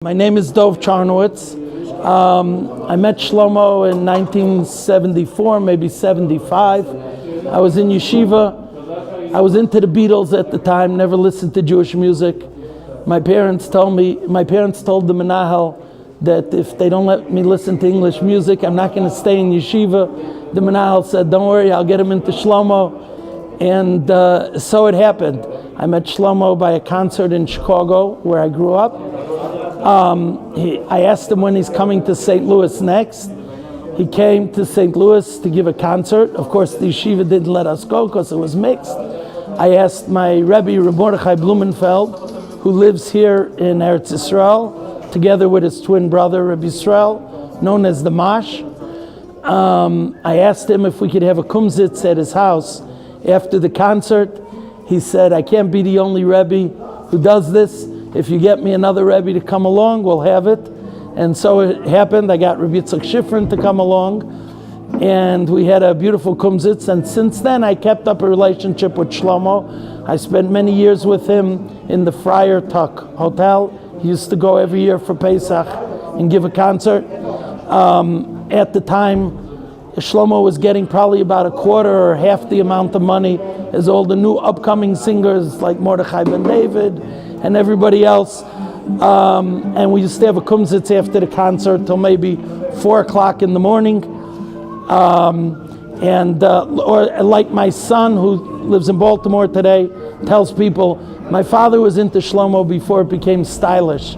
My name is Dov Charnowitz. I met Shlomo in 1974, maybe 75. I was in yeshiva. I was into the Beatles at the time, never listened to Jewish music. My parents told the Menahel that if they don't let me listen to English music, I'm not going to stay in yeshiva. The Menahel said, don't worry, I'll get him into Shlomo. And so it happened. I met Shlomo by a concert in Chicago, where I grew up. I asked him when he's coming to St. Louis next. He came to St. Louis to give a concert. Of course, the yeshiva didn't let us go because it was mixed. I asked my Rebbe, Reb Mordechai Blumenfeld, who lives here in Eretz Yisrael, together with his twin brother, Reb Yisrael, known as the Mash. I asked him if we could have a kumzitz at his house after the concert. He said, I can't be the only Rebbe who does this. If you get me another Rebbe to come along, we'll have it. And so it happened. I got Rebbe Yitzchak Shifrin to come along, and we had a beautiful kumzitz. And since then, I kept up a relationship with Shlomo. I spent many years with him in the Friar Tuck Hotel. He used to go every year for Pesach and give a concert. At the time, Shlomo was getting probably about a quarter or half the amount of money as all the new upcoming singers like Mordechai Ben David and everybody else. And we used to have a kumzitz after the concert till maybe 4 o'clock in the morning. Or like my son, who lives in Baltimore today, tells people, my father was into Shlomo before it became stylish.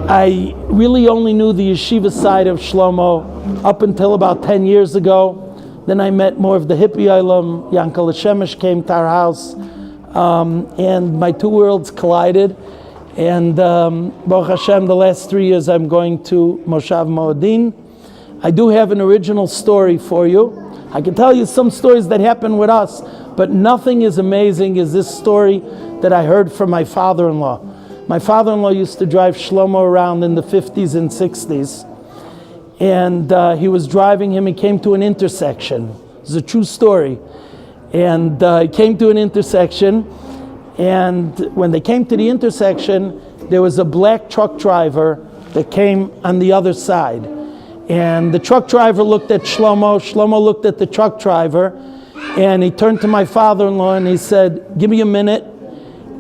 I really only knew the yeshiva side of Shlomo up until about 10 years ago. Then I met more of the hippie olam. Yankel Shemesh came to our house, and my two worlds collided. And Baruch Hashem, the last 3 years I'm going to Moshav Moedin. I do have an original story for you. I can tell you some stories that happened with us, but nothing as amazing as this story that I heard from my father-in-law. My father-in-law used to drive Shlomo around in the 50s and 60s. And he was driving him. He came to an intersection. It's a true story. And he came to an intersection. And when they came to the intersection, there was a black truck driver that came on the other side. And the truck driver looked at Shlomo. Shlomo looked at the truck driver. And he turned to my father-in-law and he said, give me a minute.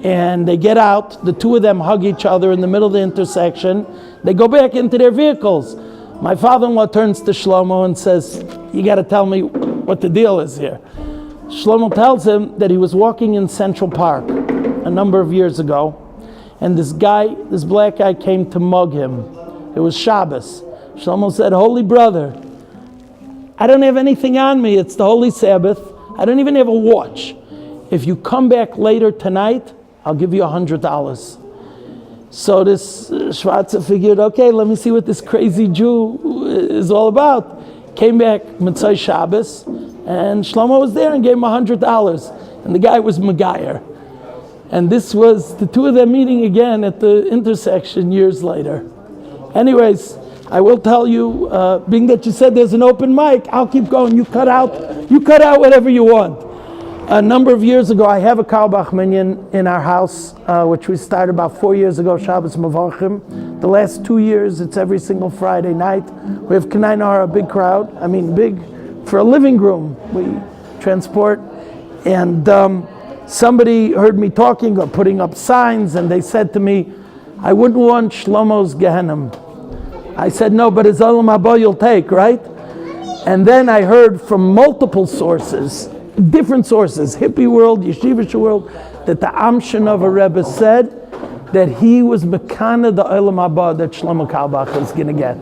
And they get out. The two of them hug each other in the middle of the intersection. They go back into their vehicles. My father-in-law turns to Shlomo and says, you got to tell me what the deal is here. Shlomo tells him that he was walking in Central Park a number of years ago, and this black guy came to mug him. It was Shabbos. Shlomo said, holy brother, I don't have anything on me. It's the Holy Sabbath. I don't even have a watch. If you come back later tonight, I'll give you $100. So this Schwarzer figured, okay, let me see what this crazy Jew is all about. Came back Mitzvah Shabbos, and Shlomo was there and gave him $100. And the guy was Megayer. And this was the two of them meeting again at the intersection years later. Anyways, I will tell you, being that you said there's an open mic, I'll keep going. You cut out whatever you want. A number of years ago, I have a Carlebach Minyan in our house, which we started about 4 years ago, Shabbos Mavarchim. The last 2 years, it's every single Friday night. We have Kanai Nahar, a big crowd. I mean, big for a living room. We transport. And somebody heard me talking or putting up signs, and they said to me, I wouldn't want Shlomo's Gehenim. I said, no, but his Olam Haba you'll take, right? And then I heard from multiple sources, different sources, hippie world, yeshivish world, that the Amshinova Rebbe said that he was Mekana the Olam Haba that Shlomo Carlebach was going to get.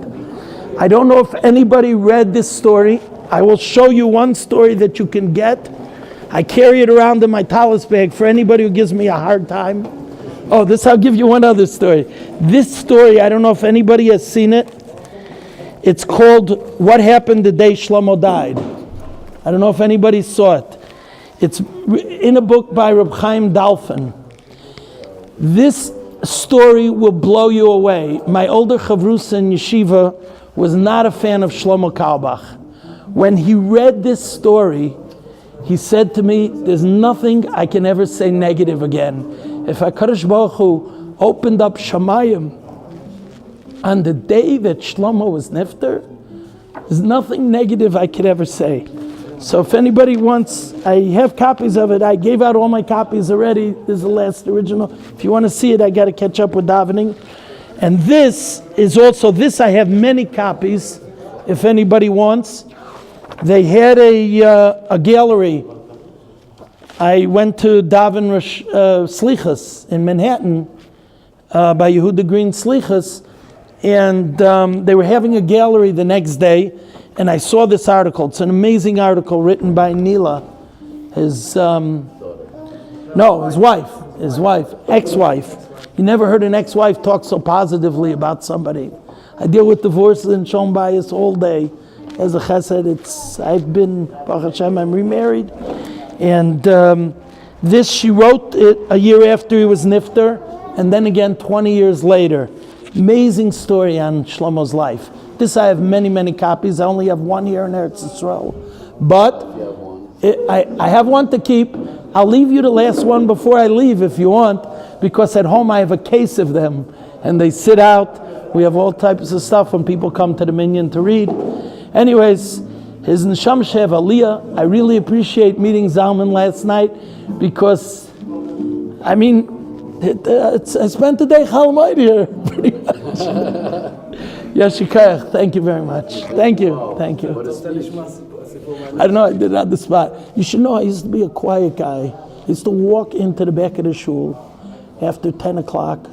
I don't know if anybody read this story. I will show you one story that you can get. I carry it around in my talis bag for anybody who gives me a hard time. Oh, I'll give you one other story. This story, I don't know if anybody has seen it. It's called What Happened the Day Shlomo Died. I don't know if anybody saw it. It's in a book by Reb Chaim Dalfin. This story will blow you away. My older chavrusa in yeshiva was not a fan of Shlomo Carlebach. When he read this story, he said to me, there's nothing I can ever say negative again. if HaKadosh Baruch Hu opened up Shamayim on the day that Shlomo was nifter, there's nothing negative I could ever say. So if anybody wants, I have copies of it. I gave out all my copies already. This is the last original. If you want to see it, I got to catch up with davening. And this is also, this I have many copies, if anybody wants. They had a gallery. I went to daven Slichas in Manhattan by Yehuda Green Slichas, and they were having a gallery the next day, and I saw this article. It's an amazing article written by Nila, his wife, ex-wife. You never heard an ex-wife talk so positively about somebody. I deal with divorces and shalom bayis all day. As a chesed, I've been, Baruch Hashem, I'm remarried. And this, she wrote it a year after he was nifter, and then again 20 years later. Amazing story on Shlomo's life. This I have many, many copies. I only have one here in Eretz Yisrael. But I have one to keep. I'll leave you the last one before I leave if you want, because at home I have a case of them, and they sit out. We have all types of stuff when people come to the minyan to read. Anyways, his Neshama Shev Aliyah, I really appreciate meeting Zalman last night, because, I mean, I spent the day Chalmite here, pretty much. Yashikayach, thank you very much. Thank you. I don't know, I did it on the spot. You should know, I used to be a quiet guy. I used to walk into the back of the shul after 10 o'clock,